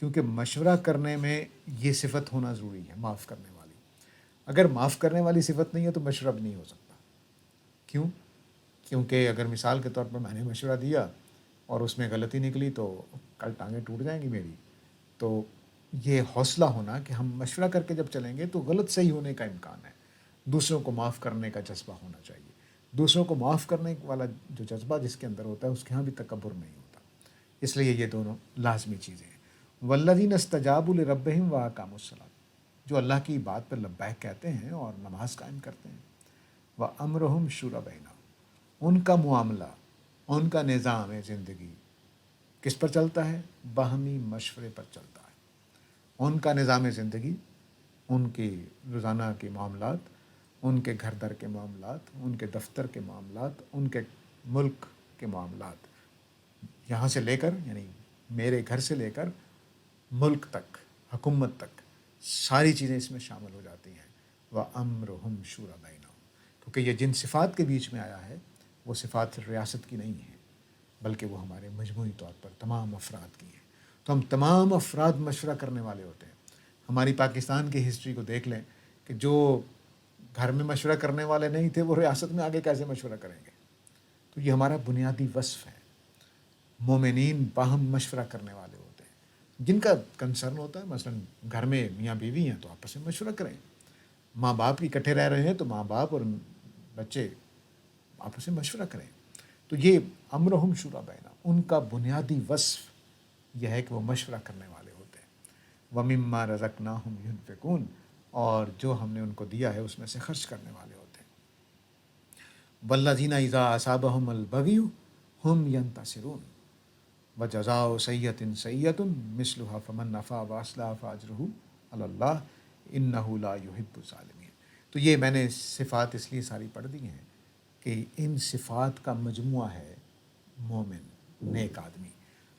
کیونکہ مشورہ کرنے میں یہ صفت ہونا ضروری ہے، معاف کرنے والی۔ اگر معاف کرنے والی صفت نہیں ہے تو مشورہ بھی نہیں ہو سکتا۔ کیوں؟ کیونکہ اگر مثال کے طور پر میں نے مشورہ دیا اور اس میں غلطی نکلی تو کل ٹانگیں ٹوٹ جائیں گی میری۔ تو یہ حوصلہ ہونا کہ ہم مشورہ کر کے جب چلیں گے تو غلط صحیح ہونے کا امکان ہے۔ دوسروں کو معاف کرنے کا جذبہ ہونا چاہیے۔ دوسروں کو معاف کرنے والا جو جذبہ جس کے اندر ہوتا ہے اس کے ہاں بھی تکبر نہیں ہوتا۔ اس لیے یہ دونوں لازمی چیزیں ہیں۔ والذین استجابوا لربہم واقاموا الصلاۃ، جو اللہ کی بات پر لبیک کہتے ہیں اور نماز قائم کرتے ہیں۔ وامرہم شوری بینہم، ان کا معاملہ، ان کا نظام زندگی کس پر چلتا ہے؟ باہمی مشورے پر چلتا ہے۔ ان کا نظام زندگی، ان کی روزانہ کے معاملات، ان کے گھر در کے معاملات، ان کے دفتر کے معاملات، ان کے ملک کے معاملات، یہاں سے لے کر یعنی میرے گھر سے لے کر ملک تک، حکومت تک، ساری چیزیں اس میں شامل ہو جاتی ہیں۔ وَأَمْرُهُمْ شُورَى بَيْنَهُمْ، کیونکہ یہ جن صفات کے بیچ میں آیا ہے وہ صفات ریاست کی نہیں ہیں، بلکہ وہ ہمارے مجموعی طور پر تمام افراد کی ہیں۔ تو ہم تمام افراد مشورہ کرنے والے ہوتے ہیں۔ ہماری پاکستان کی ہسٹری کو دیکھ لیں کہ جو گھر میں مشورہ کرنے والے نہیں تھے وہ ریاست میں آگے کیسے مشورہ کریں گے؟ تو یہ ہمارا بنیادی وصف ہے۔ مومنین باہم مشورہ کرنے والے ہوتے ہیں۔ جن کا کنسرن ہوتا ہے، مثلا گھر میں میاں بیوی ہیں تو آپس میں مشورہ کریں۔ ماں باپ اکٹھے رہ رہے ہیں تو ماں باپ اور بچے آپس میں مشورہ کریں۔ تو یہ امرہم شوری بینہم، ان کا بنیادی وصف یہ ہے کہ وہ مشورہ کرنے والے ہوتے ہیں۔ وَمِمَّا رَزَقْنَاهُمْ يُنْفِقُونَ، اور جو ہم نے ان کو دیا ہے اس میں سے خرچ کرنے والے ہوتے ہیں۔ وَالَّذِينَ إِذَا أَصَابَهُمُ الْبَغْيُ هُمْ يَنْتَصِرُونَ وَجَزَاءُ سَيِّئَةٍ سَيِّئَةٌ مِثْلُهَا فَمَنْ عَفَا وَأَصْلَحَ فَأَجْرُهُ عَلَى اللَّهِ إِنَّهُ لَا يُحِبُّ الظَّالِمِينَ۔ تو یہ میں نے صفات اس لیے ساری پڑھ دی ہیں کہ ان صفات کا مجموعہ ہے مومن، نیک آدمی۔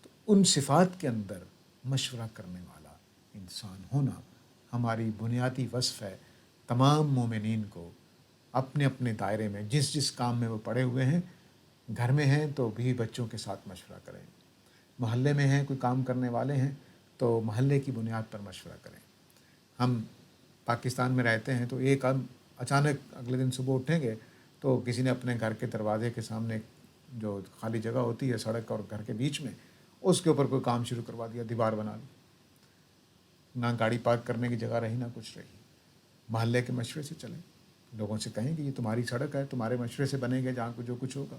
تو ان صفات کے اندر مشورہ کرنے والا انسان ہونا ہماری بنیادی وصف ہے۔ تمام مومنین کو اپنے اپنے دائرے میں جس جس کام میں وہ پڑے ہوئے ہیں، گھر میں ہیں تو بھی بچوں کے ساتھ مشورہ کریں، محلے میں ہیں کوئی کام کرنے والے ہیں تو محلے کی بنیاد پر مشورہ کریں۔ ہم پاکستان میں رہتے ہیں تو ایک ہم اچانک اگلے دن صبح اٹھیں گے تو کسی نے اپنے گھر کے دروازے کے سامنے جو خالی جگہ ہوتی ہے سڑک اور گھر کے بیچ میں، اس کے اوپر کوئی کام شروع کروا دیا، دیوار بنا لی، نہ گاڑی پارک کرنے کی جگہ رہی نہ کچھ رہی۔ محلے کے مشورے سے چلیں، لوگوں سے کہیں کہ یہ تمہاری سڑک ہے، تمہارے مشورے سے بنے گے جہاں جو کچھ ہوگا۔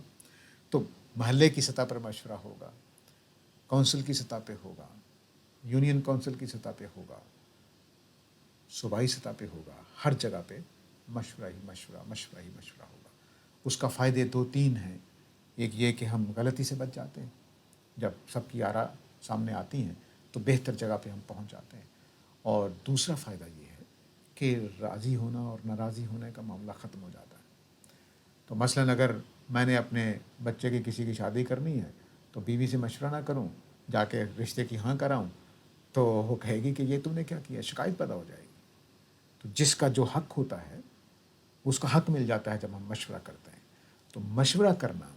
تو محلے کی سطح پر مشورہ ہوگا، کونسل کی سطح پہ ہوگا، یونین کونسل کی سطح پہ ہوگا، صوبائی سطح پہ ہوگا، ہر جگہ پہ مشورہ ہی مشورہ، مشورہ ہی مشورہ ہوگا۔ اس کا فائدے دو تین ہیں۔ ایک یہ کہ ہم غلطی سے بچ جاتے ہیں، جب سب کی آراء سامنے آتی ہیں تو بہتر جگہ پہ ہم پہنچ جاتے ہیں۔ اور دوسرا فائدہ یہ ہے کہ راضی ہونا اور ناراضی ہونے کا معاملہ ختم ہو جاتا ہے۔ تو مثلاً اگر میں نے اپنے بچے کی کسی کی شادی کرنی ہے تو بیوی سے مشورہ نہ کروں، جا کے رشتے کی ہاں کراؤں، تو وہ کہے گی کہ یہ تم نے کیا کیا، شکایت پیدا ہو جائے گی۔ تو جس کا جو حق ہوتا ہے اس کا حق مل جاتا ہے جب ہم مشورہ کرتے ہیں۔ تو مشورہ کرنا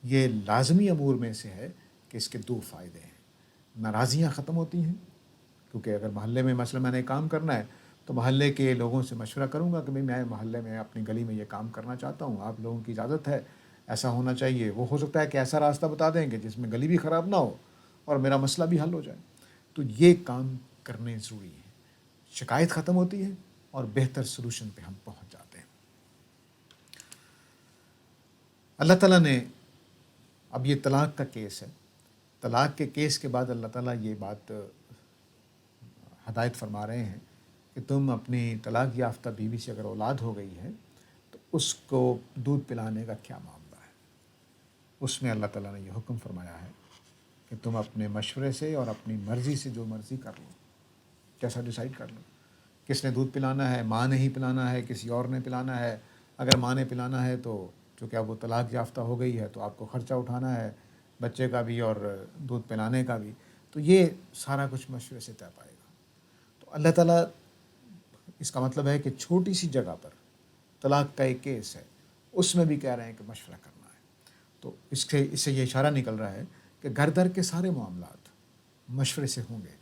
یہ لازمی امور میں سے ہے کہ اس کے دو فائدے ہیں۔ ناراضیاں ختم ہوتی ہیں، کیونکہ اگر محلے میں مثلا میں نے کام کرنا ہے تو محلے کے لوگوں سے مشورہ کروں گا کہ بھئی میں محلے میں اپنی گلی میں یہ کام کرنا چاہتا ہوں، آپ لوگوں کی اجازت ہے، ایسا ہونا چاہیے۔ وہ ہو سکتا ہے کہ ایسا راستہ بتا دیں کہ جس میں گلی بھی خراب نہ ہو اور میرا مسئلہ بھی حل ہو جائے۔ تو یہ کام کرنے ضروری ہے، شکایت ختم ہوتی ہے اور بہتر سلوشن پہ ہم پہنچ جاتے ہیں۔ اللہ تعالیٰ نے اب یہ طلاق کا کیس ہے، طلاق کے کیس کے بعد اللہ تعالیٰ یہ بات ہدایت فرما رہے ہیں کہ تم اپنی طلاق یافتہ بیوی سے اگر اولاد ہو گئی ہے تو اس کو دودھ پلانے کا کیا معاملہ ہے۔ اس میں اللہ تعالیٰ نے یہ حکم فرمایا ہے کہ تم اپنے مشورے سے اور اپنی مرضی سے جو مرضی کر لو، کیسا ڈیسائیڈ کر لو، کس نے دودھ پلانا ہے، ماں نے ہی پلانا ہے، کسی اور نے پلانا ہے۔ اگر ماں نے پلانا ہے تو چونکہ اب وہ طلاق یافتہ ہو گئی ہے تو آپ کو خرچہ اٹھانا ہے، بچے کا بھی اور دودھ پلانے کا بھی۔ تو یہ سارا کچھ مشورے سے طے پائے گا۔ تو اللہ تعالیٰ، اس کا مطلب ہے کہ چھوٹی سی جگہ پر طلاق کا ایک کیس ہے، اس میں بھی کہہ رہے ہیں کہ مشورہ کرنا ہے۔ تو اس سے یہ اشارہ نکل رہا ہے کہ گھر در کے سارے معاملات مشورے سے ہوں گے۔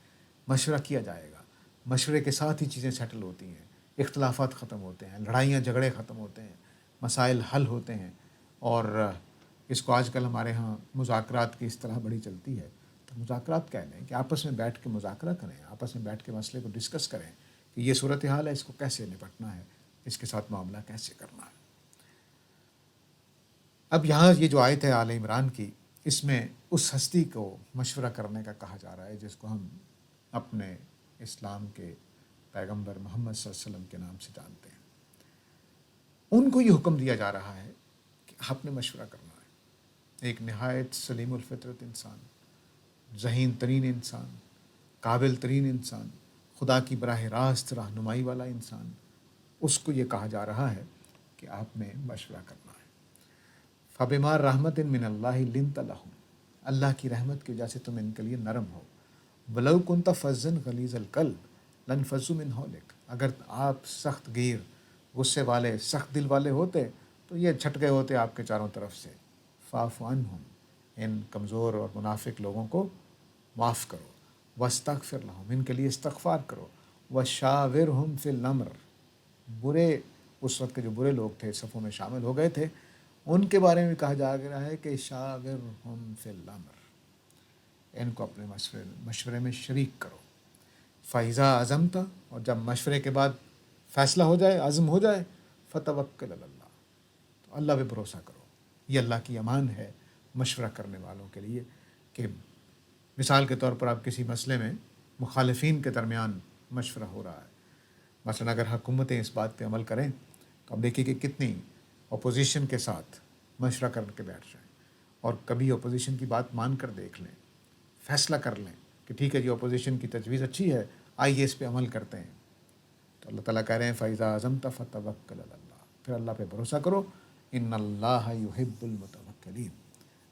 مشورہ کیا جائے گا، مشورے کے ساتھ ہی چیزیں سیٹل ہوتی ہیں، اختلافات ختم ہوتے ہیں، لڑائیاں جھگڑے ختم ہوتے ہیں، مسائل حل ہوتے ہیں۔ اور اس کو آج کل ہمارے ہاں مذاکرات کی اصطلاح بڑی چلتی ہے، تو مذاکرات کہہ لیں کہ آپس میں بیٹھ کے مذاکرہ کریں، آپس میں بیٹھ کے مسئلے کو ڈسکس کریں کہ یہ صورتحال ہے، اس کو کیسے نپٹنا ہے، اس کے ساتھ معاملہ کیسے کرنا ہے۔ اب یہاں یہ جو آیت ہے آل عمران کی، اس میں اس ہستی کو مشورہ کرنے کا کہا جا رہا ہے جس کو ہم اپنے اسلام کے پیغمبر محمد صلی اللہ علیہ وسلم کے نام سے جانتے ہیں۔ ان کو یہ حکم دیا جا رہا ہے کہ آپ نے مشورہ کرنا ہے۔ ایک نہایت سلیم الفطرت انسان، ذہین ترین انسان، قابل ترین انسان، خدا کی براہ راست رہنمائی والا انسان، اس کو یہ کہا جا رہا ہے کہ آپ نے مشورہ کرنا ہے۔ فَبِمَا رَحْمَةٍ مِّنَ اللَّهِ لِنْتَ لَهُمْ، اللہ کی رحمت کی وجہ سے تم ان کے لیے نرم ہو۔ وَلَوْ كُنْتَ فَظًّا غَلِيظَ الْقَلْبِ لَانفَضُّوا مِنْ حَوْلِكَ، اگر آپ سخت گیر، غصے والے، سخت دل والے ہوتے تو یہ چھٹ گئے ہوتے آپ کے چاروں طرف سے۔ فَاعْفُ عَنْهُمْ، ان کمزور اور منافق لوگوں کو معاف کرو۔ وَاسْتَغْفِرْ لَهُمْ، ان کے لیے استغفار کرو۔ وَشَاوِرْهُمْ فِي الْأَمْرِ، برے، اس وقت کے جو برے لوگ تھے صفوں میں شامل ہو گئے تھے، ان کے بارے میں کہا جا رہا ہے کہ شاورہم فی الامر، ان کو اپنے مشورے میں شریک کرو۔ فَإِذَا عَزَمْتَ، اور جب مشورے کے بعد فیصلہ ہو جائے، عزم ہو جائے، فَتَوَکَّلْ عَلَى اللَّہ، تو اللہ پہ بھروسہ کرو۔ یہ اللہ کی امان ہے مشورہ کرنے والوں کے لیے کہ مثال کے طور پر آپ کسی مسئلے میں مخالفین کے درمیان مشورہ ہو رہا ہے، مثلا اگر حکومتیں اس بات پہ عمل کریں تو اب دیکھیے کہ کتنی اپوزیشن کے ساتھ مشورہ کر کے بیٹھ جائیں، اور کبھی اپوزیشن کی بات مان کر دیکھ لیں، فیصلہ کر لیں کہ ٹھیک ہے جی اپوزیشن کی تجویز اچھی ہے، آئیے اس پہ عمل کرتے ہیں، تو اللہ تعالیٰ کہہ رہے ہیں فَإِذَا عَزَمْتَ فَتَوَکَّلْ عَلَى اللَّہ، پھر اللہ پہ بھروسہ کرو۔ ان اللہ یحب المتوکلین،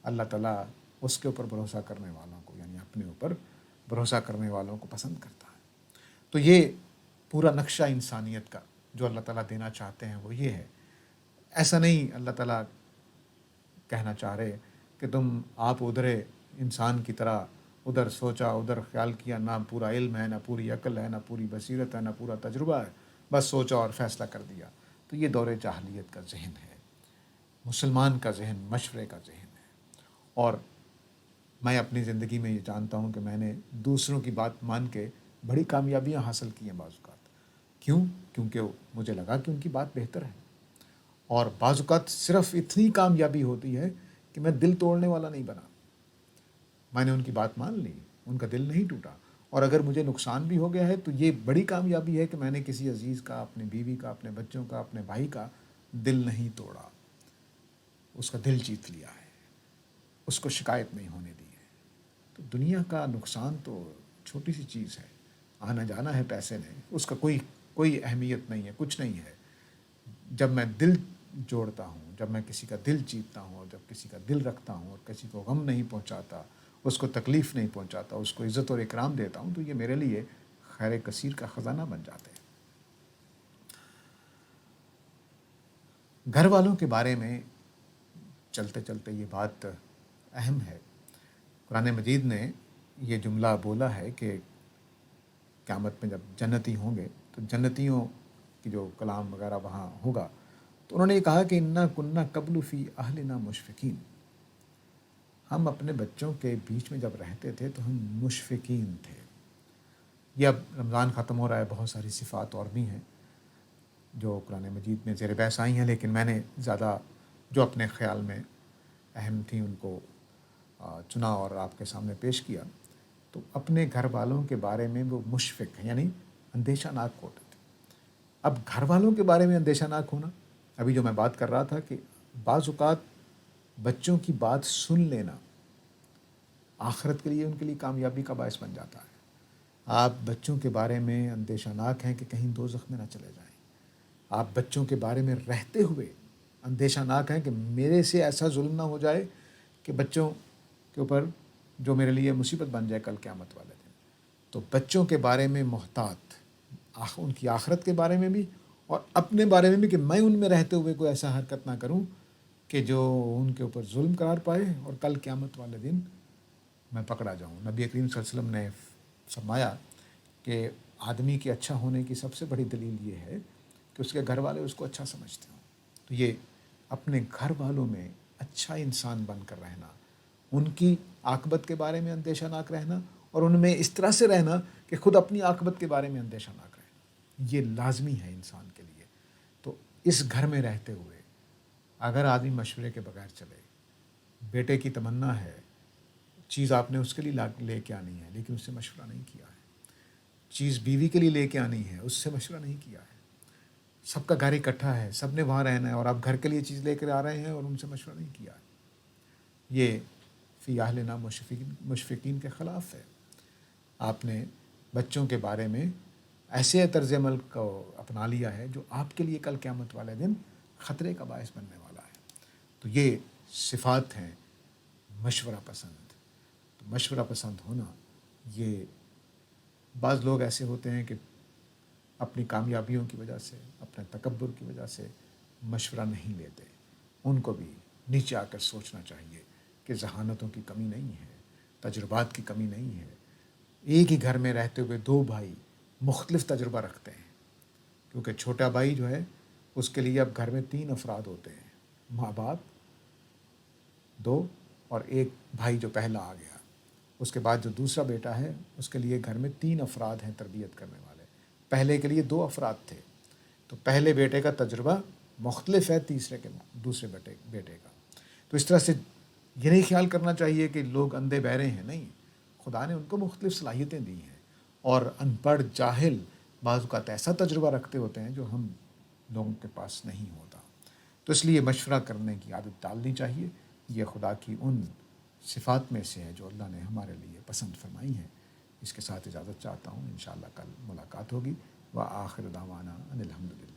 اللہ تعالیٰ اس کے اوپر بھروسہ کرنے والوں کو، یعنی اپنے اوپر بھروسہ کرنے والوں کو پسند کرتا ہے۔ تو یہ پورا نقشہ انسانیت کا جو اللہ تعالیٰ دینا چاہتے ہیں وہ یہ ہے۔ ایسا نہیں اللہ تعالیٰ کہنا چاہ رہے کہ تم آپ ادھرے انسان کی طرح ادھر سوچا ادھر خیال کیا، نہ پورا علم ہے، نہ پوری عقل ہے، نہ پوری بصیرت ہے، نہ پورا تجربہ ہے، بس سوچا اور فیصلہ کر دیا۔ تو یہ دور جاہلیت کا ذہن ہے۔ مسلمان کا ذہن مشورے کا ذہن ہے۔ اور میں اپنی زندگی میں یہ جانتا ہوں کہ میں نے دوسروں کی بات مان کے بڑی کامیابیاں حاصل کی ہیں بعض اوقات۔ کیوں؟ کیونکہ مجھے لگا کہ ان کی بات بہتر ہے، اور بعض اوقات صرف اتنی کامیابی ہوتی ہے کہ میں دل توڑنے والا نہیں بنا، میں نے ان کی بات مان لی، ان کا دل نہیں ٹوٹا، اور اگر مجھے نقصان بھی ہو گیا ہے تو یہ بڑی کامیابی ہے کہ میں نے کسی عزیز کا، اپنی بیوی کا، اپنے بچوں کا، اپنے بھائی کا دل نہیں توڑا، اس کا دل جیت لیا ہے، اس کو شکایت نہیں ہونے دی ہے۔ تو دنیا کا نقصان تو چھوٹی سی چیز ہے، آنا جانا ہے پیسے میں، اس کا کوئی اہمیت نہیں ہے، کچھ نہیں ہے۔ جب میں دل جوڑتا ہوں، جب میں کسی کا دل جیتتا ہوں، اور جب کسی کا دل رکھتا ہوں اور کسی کو غم نہیں پہنچاتا، اس کو تکلیف نہیں پہنچاتا، اس کو عزت اور اکرام دیتا ہوں، تو یہ میرے لیے خیر کثیر کا خزانہ بن جاتے ہیں۔ گھر والوں کے بارے میں چلتے چلتے یہ بات اہم ہے۔ قرآن مجید نے یہ جملہ بولا ہے کہ قیامت میں جب جنتی ہوں گے تو جنتیوں کی جو کلام وغیرہ وہاں ہوگا تو انہوں نے یہ کہا کہ انا کننا قبل فی اہلنا مشفقین، ہم اپنے بچوں کے بیچ میں جب رہتے تھے تو ہم مشفقین تھے۔ یہ اب رمضان ختم ہو رہا ہے، بہت ساری صفات اور بھی ہیں جو قرآن مجید میں زیر بحث آئی ہیں، لیکن میں نے زیادہ جو اپنے خیال میں اہم تھیں ان کو چنا اور آپ کے سامنے پیش کیا۔ تو اپنے گھر والوں کے بارے میں وہ مشفق ہیں، یعنی اندیشہ ناک ہوتے تھے۔ اب گھر والوں کے بارے میں اندیشہ ناک ہونا، ابھی جو میں بات کر رہا تھا کہ بعض اوقات بچوں کی بات سن لینا آخرت کے لیے ان کے لیے کامیابی کا باعث بن جاتا ہے۔ آپ بچوں کے بارے میں اندیشہ ناک ہیں کہ کہیں دوزخ میں نہ چلے جائیں، آپ بچوں کے بارے میں رہتے ہوئے اندیشہ ناک ہیں کہ میرے سے ایسا ظلم نہ ہو جائے کہ بچوں کے اوپر جو میرے لیے مصیبت بن جائے کل قیامت والے دن۔ تو بچوں کے بارے میں محتاط، ان کی آخرت کے بارے میں بھی اور اپنے بارے میں بھی، کہ میں ان میں رہتے ہوئے کوئی ایسا حرکت نہ کروں کہ جو ان کے اوپر ظلم قرار پائے اور کل قیامت والے دن میں پکڑا جاؤں۔ نبی کریم صلی اللہ علیہ وسلم نے فرمایا کہ آدمی کے اچھا ہونے کی سب سے بڑی دلیل یہ ہے کہ اس کے گھر والے اس کو اچھا سمجھتے ہوں. تو یہ اپنے گھر والوں میں اچھا انسان بن کر رہنا، ان کی عاقبت کے بارے میں اندیشہ ناک رہنا، اور ان میں اس طرح سے رہنا کہ خود اپنی عاقبت کے بارے میں اندیشہ ناک رہنا، یہ لازمی ہے انسان کے لیے. تو اس گھر میں رہتے ہوئے اگر آدمی مشورے کے بغیر چلے، بیٹے کی تمنا ہے، چیز آپ نے اس کے لیے لے کے آنی ہے لیکن اس سے مشورہ نہیں کیا ہے، چیز بیوی کے لیے لے کے آنی ہے، اس سے مشورہ نہیں کیا ہے، سب کا گھر اکٹھا ہے، سب نے وہاں رہنا ہے اور آپ گھر کے لیے چیز لے کر آ رہے ہیں اور ان سے مشورہ نہیں کیا ہے، یہ فی اہلنا مشفقین کے خلاف ہے. آپ نے بچوں کے بارے میں ایسے طرز عمل کو اپنا لیا ہے جو آپ کے لیے کل قیامت والے دن خطرے کا باعث بننے والا ہے. تو یہ صفات ہیں مشورہ پسند. تو مشورہ پسند ہونا، یہ بعض لوگ ایسے ہوتے ہیں کہ اپنی کامیابیوں کی وجہ سے، اپنے تکبر کی وجہ سے مشورہ نہیں لیتے. ان کو بھی نیچے آ کر سوچنا چاہیے کہ ذہانتوں کی کمی نہیں ہے، تجربات کی کمی نہیں ہے. ایک ہی گھر میں رہتے ہوئے دو بھائی مختلف تجربہ رکھتے ہیں، کیونکہ چھوٹا بھائی جو ہے اس کے لیے اب گھر میں 3 افراد ہوتے ہیں، ماں باپ 2 اور ایک بھائی جو پہلا آ گیا. اس کے بعد جو دوسرا بیٹا ہے اس کے لیے گھر میں 3 افراد ہیں تربیت کرنے والے. پہلے کے لیے 2 افراد تھے، تو پہلے بیٹے کا تجربہ مختلف ہے دوسرے بیٹے کا. تو اس طرح سے یہ نہیں خیال کرنا چاہیے کہ لوگ اندھے بہرے ہیں، نہیں، خدا نے ان کو مختلف صلاحیتیں دی ہیں، اور ان پڑھ جاہل بعض اوقات ایسا تجربہ رکھتے ہوتے ہیں جو ہم لوگوں کے پاس نہیں ہوتا. تو اس لیے مشورہ کرنے کی عادت ڈالنی چاہیے. یہ خدا کی ان صفات میں سے ہے جو اللہ نے ہمارے لیے پسند فرمائی ہیں. اس کے ساتھ اجازت چاہتا ہوں، انشاءاللہ کل ملاقات ہوگی. وآخر دعوانا ان الحمدللہ.